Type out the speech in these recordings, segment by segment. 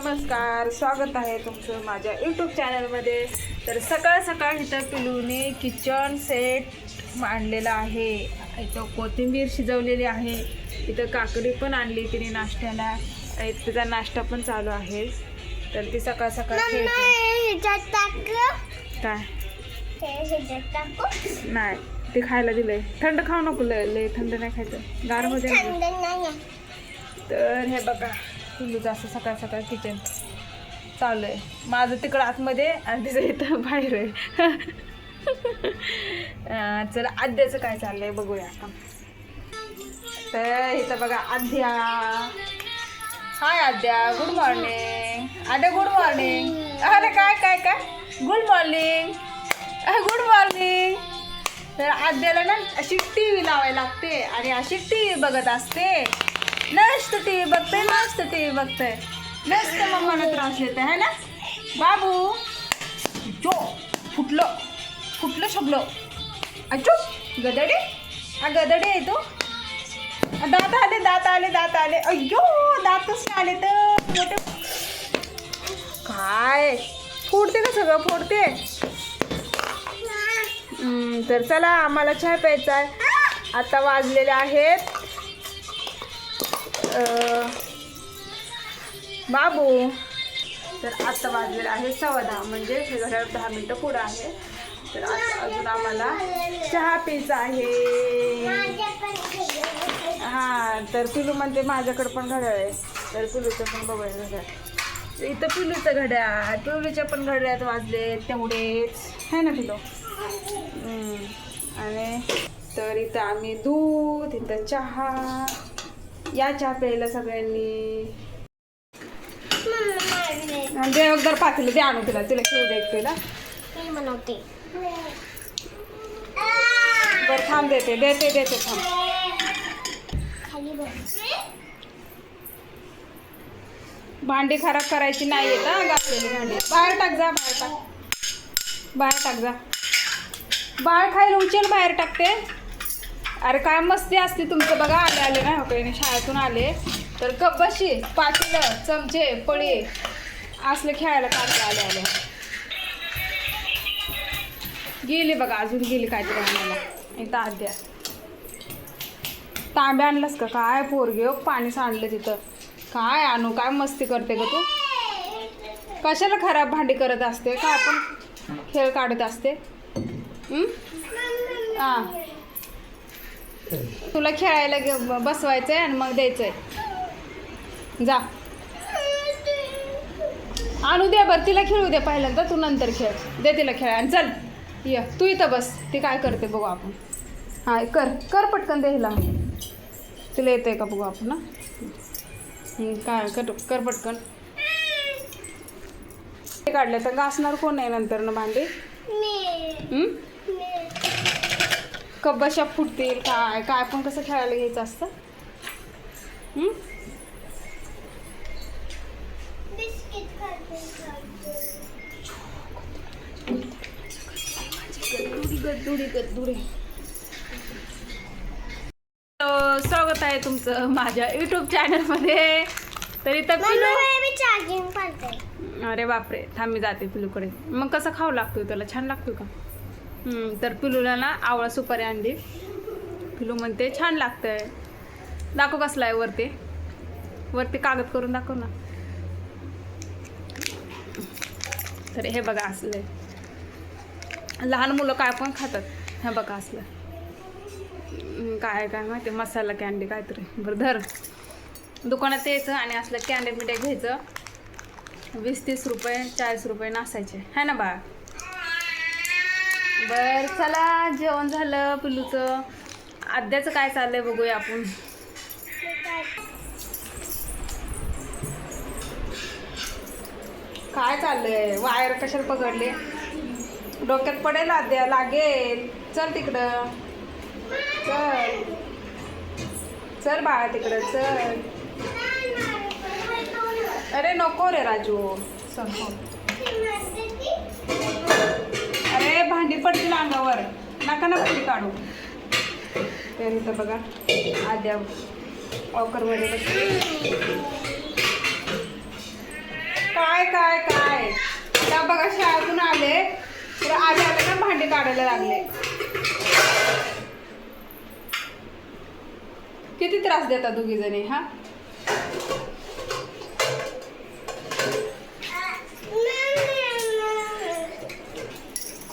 नमस्कार, स्वागत आहे तुमचं माझ्या यूट्यूब चॅनलमध्ये. तर सकाळ सकाळ इथं पिलूने किचन सेट मांडलेला आहे. इथं कोथिंबीर शिजवलेली आहे, इथं काकडी पण आणली तिने नाश्त्याला, तिचा नाश्ता पण चालू आहे. तर ती सकाळ सकाळ काय नाही ते खायला दिलंय. थंड खाऊ नको, लय थंड नाही खायचं, गार हो दे. तर हे बघा पिल्लूचं असं सकाळ सकाळ किचन चालू आहे. माझं तिकडं आतमध्ये आणि तिचं इथं बाहेर आहे. चला आद्याचं काय चाललंय बघूया आपण. तर इथं बघा आद्या. हाय आद्या, गुड मॉर्निंग. आद्या गुड मॉर्निंग. अरे काय काय काय गुड मॉर्निंग, गुड मॉर्निंग. तर आद्याला ना अशी टी व्ही लावायला लागते आणि अशी टी व्ही बघत असते. नसतं टी व्ही बघते, नसतं टी व्ही बघते, नसतं मम्माला त्रास देते है ना बाबू. जो फुटलं फुटलं शबलं अचो गदडे. गदडे आहे तो. दात आले दात आले दात आले. अय्यो दातच नाही आले तर मोठे. काय फोडते का सगळं फोडते. तर चला आम्हाला चहा प्यायचा आहे. आता वाजलेले आहेत बाबू. तर आत्ता वाजलेलं आहे 10:15, म्हणजे हे घड्याळ 10 मिनटं पुढं आहे. तर आता अजून आम्हाला चहा प्यायचा आहे. हां, तर पिलू म्हणते माझ्याकडं पण घड्याळ आहे. तर पिलूचं पण बघायचं घड्याळ. इथं पिलूचं घड्याळ, पिलूच्या पण घड्याळात वाजले तेवढेच आहे ना पिलू. आणि तर इथं आम्ही दूध, इथं चहा. या चहा प्यायला सगळ्यांनी. देवघर पातेलं दे आणू तिला, तिला खेळ दे तिला बनवते. बरं थांब, देते देते देते थांब. भांडी खराब करायची नाही येत ना, घासलेली भांडी बाहेर टाक जा, बाहेर टाक, बाहेर टाक जा. बाळ खायला उचल, बाहेर टाकते. अरे काय मस्ती असते तुमचं बघा. आले आले नाही हो काही शाळेतून आले तर कप बशी पातेलं चमचे पळी असले खेळायला काढले. आले आले गेली बघा, अजून गेली काहीतरी आणायला. इथं आद्या तांब्या आणलंस का काय पोरगे. पाणी सांडलं तिथं. काय आणू, काय मस्ती करते ग तू. कशाला खराब भांडी करत असते, काय आपण खेळ काढत असते. हां, तुला खेळायला बसवायचंय आणि मग द्यायचंय. जा आणू दे. बरं तिला खेळू दे पहिल्यांदा, तू नंतर खेळ. दे तिला खेळ आणि चल ये तू इथं बस. ती काय करते बघू आपण. हां कर कर पटकन दे हिला. तिला येतंय का बघू आपण. ना काय कर कर पटकन. काढलं तर घासणार कोण आहे नंतर ना भांडी. कप बशा फुटतील काय काय पण कसं खेळायला घ्यायचं असतं. स्वागत आहे तुमचं माझ्या यूट्यूब चॅनलमध्ये. तरी तर पिलू, अरे बापरे थांब मी जाते पिलूकडे. मग कसं खाऊ लागतो त्याला, छान लागतो का. तर पिलूला ना आवळा सुपारी आणली. पिलू म्हणते छान लागतंय. दाखव कसला आहे वरती, वरती कागद करून दाखव ना. तर हे बघा असलं लहान मुलं काय पण खातात. हे बघा असलं काय काय माहिती, मसाला कॅन्डी काहीतरी. बरं धर, दुकानात यायचं आणि असलं कॅन्डी मिठाई घ्यायचं. 20-30 रुपये 40 रुपये नासायचे है ना बाळा. बर चला जेवण झालं पिल्लूचं. आद्याचं काय चाललंय बघूया आपण. काय चाललंय, वायर कशाला पकडले. डोक्यात पडेल आद्या, लागेल. चल तिकडं चल, चल बाळा तिकडं चल. अरे नको रे राजू. अरे भांडी पडतील अंगावर, नका ना भांडी काढू. तर इथं बघा आद्या वॉकरमध्ये बसली. काय काय काय आता बघा शाळेतून आले तर आले ना भांडी काढायला लागले. किती त्रास देतात दोघी जणी हा.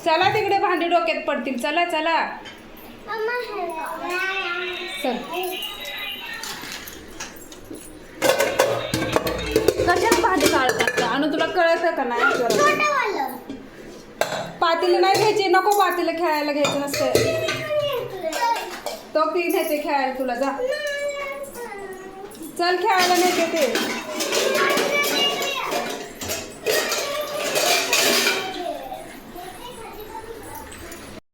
चला तिकडे भांडी डोक्यात पडतील. चला चला चल. कशात भांडी काढतात आणि तुला कळतं का नाही. पातेली नाही घ्यायची. नको पातेलं खेळायला घ्यायचं नसतं. तो ती घ्यायचे खेळायला तुला. जा चल खेळायला नेते ते.